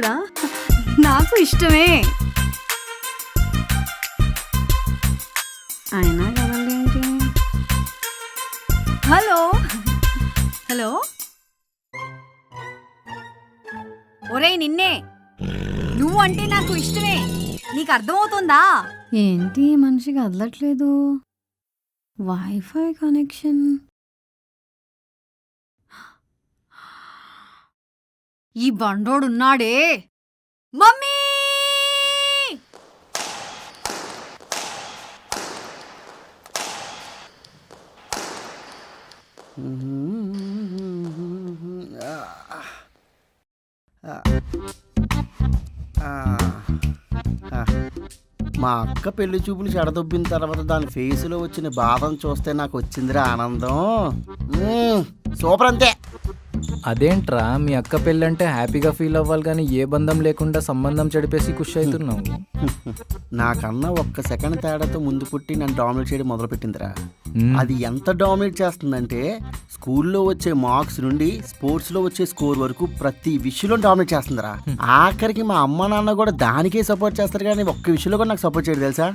కూడా నాకు ఇష్టమే. అయినా కదండి ఏంటి. హలో హలో, ఒరేయ్ నిన్నే, నువ్వు అంటే నాకు ఇష్టమే, నీకు అర్థమవుతుందా? ఏంటి మనిషికి కదలట్లేదు. Wifi connection. ఈ బండోడున్నాడే. మమ్మీ! మా అక్క పెళ్లి చూపులు చెడదొబ్బిన తర్వాత దాని ఫేసులో వచ్చిన బాధను చూస్తే నాకు వచ్చిందిరా ఆనందం. సూపర్ అంతే. అదేంట్రా మీ అక్క పెళ్ళంటే హ్యాపీగా ఫీల్ అవ్వాలి కానీ ఏ బంధం లేకుండా సంబంధం చెడిపేసి ఖుషి అవుతున్నావు. నాకన్నా ఒక్క సెకండ్ తేడాతో ముందు పుట్టి నన్ను డామినేట్ చేయడం మొదలుపెట్టిందిరా. అది ఎంత డామినేట్ చేస్తుందంటే స్కూల్లో వచ్చే మార్క్స్ నుండి స్పోర్ట్స్లో వచ్చే స్కోర్ వరకు ప్రతి విషయంలో డామినేట్ చేస్తుందిరా. ఆఖరికి మా అమ్మ నాన్న కూడా దానికే సపోర్ట్ చేస్తారు కానీ ఒక్క విషయంలో కూడా నాకు సపోర్ట్ చేయడు తెలుసా.